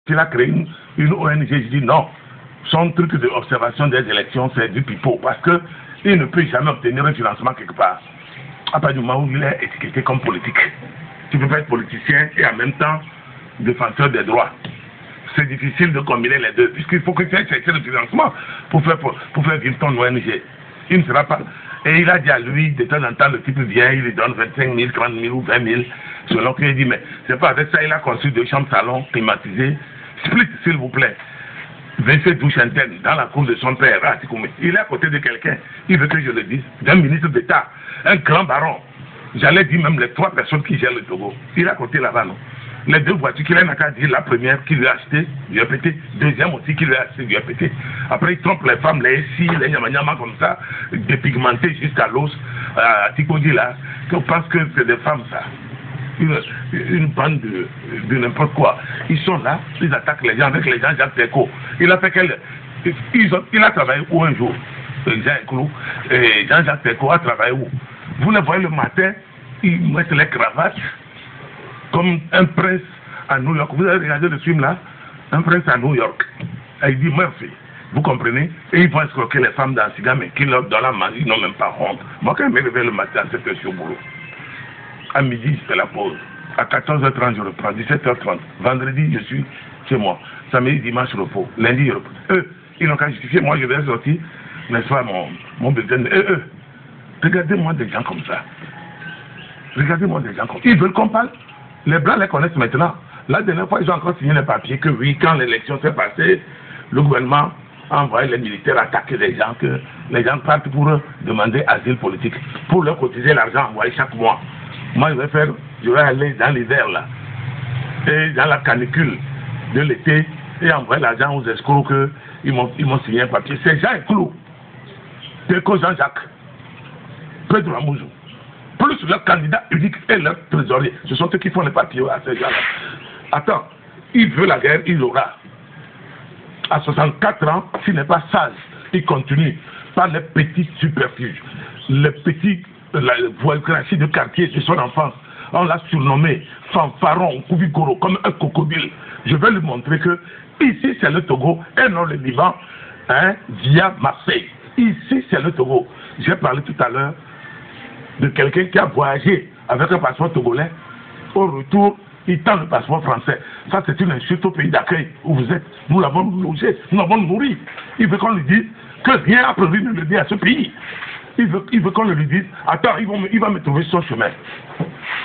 Il a créé une ONG, je dis non. Son truc d'observation des élections, c'est du pipeau. Parce qu'il ne peut jamais obtenir un financement quelque part. À partir du moment où il est étiqueté comme politique. Tu ne peux pas être politicien et en même temps défenseur des droits. C'est difficile de combiner les deux. Puisqu'il faut que tu aies cherché le financement pour faire vivre ton ONG. Il ne sera pas. Et il a dit à lui, de temps en temps, le type vient, il lui donne 25 000, 30 000 ou 20 000. Selon qu'il dit, mais c'est pas avec ça, il a construit 2 chambres salon climatisées. Split, s'il vous plaît. 27 douches internes dans la cour de son père. Il est à côté de quelqu'un. Il veut que je le dise. D'un ministre d'État. Un grand baron. J'allais dire même les 3 personnes qui gèrent le Togo. Il est à côté là-bas, non? Les 2 voitures qu'il a qu'à dire, la première qu'il lui a achetée, lui a pété. Deuxième aussi qu'il lui a acheté, lui a pété. Après, il trompe les femmes, les SI, les nyama comme ça, dépigmentées jusqu'à l'os, à Tikodi là, qu'on pense que c'est des femmes, ça. Une bande de n'importe quoi. Ils sont là, ils attaquent les gens avec les gens Jacques Teco. Il a fait il a travaillé où un jour? Jean-Jacques Teco a travaillé où? Vous les voyez le matin, ils mettent les cravates comme un prince à New York. Vous avez regardé le film là? Un prince à New York. Et il dit Murphy. Vous comprenez? Et ils vont escroquer les femmes dans le cigare, mais qui leur donnent la main, ils n'ont même pas honte. Moi, quand je me réveille le matin, c'est que je suis au boulot. À midi, je fais la pause. À 14h30, je reprends. 17h30. Vendredi, je suis chez moi. Samedi, dimanche, repos. Lundi, je reprends. Eux, ils n'ont qu'à justifier. Moi, je vais sortir, n'est-ce pas, mon bulletin. Regardez-moi des gens comme ça. Regardez-moi des gens comme ça. Ils veulent qu'on parle. Les Blancs les connaissent maintenant. La dernière fois, ils ont encore signé les papiers que oui, quand l'élection s'est passée, le gouvernement a envoyé les militaires attaquer les gens, que les gens partent pour demander asile politique, pour leur cotiser l'argent envoyé chaque mois. Moi, je vais aller dans l'hiver là, et dans la canicule de l'été, et envoyer l'argent aux escrocs qu'ils m'ont signé un papier. C'est Jean Clou, Teco Jean-Jacques, Pedro Amouzou, plus leur candidat unique et leur trésorier. Ce sont eux qui font les papiers à ces gens-là. Attends, il veut la guerre, il l'aura. À 64 ans, s'il n'est pas sage, il continue par les petits superfuges, les petits la voiture de quartier de son enfance. On l'a surnommé fanfaron, koubikoro, comme un crocodile. Je vais lui montrer que ici c'est le Togo et non le Liban, hein, via Marseille. Ici c'est le Togo. J'ai parlé tout à l'heure de quelqu'un qui a voyagé avec un passeport togolais. Au retour, il tend le passeport français. Ça c'est une insulte au pays d'accueil où vous êtes. Nous l'avons logé, nous l'avons nourri. Il veut qu'on lui dise que rien a prévu de le dire à ce pays. Il veut qu'on lui dise, attends, il va me trouver son chemin.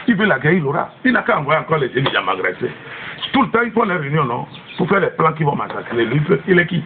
Il veut la guerre, il l'aura. Il n'a qu'à envoyer encore les élites à m'agresser. Tout le temps, il faut les réunions, non? Pour faire les plans qui vont m'assassiner. Lui, il est qui?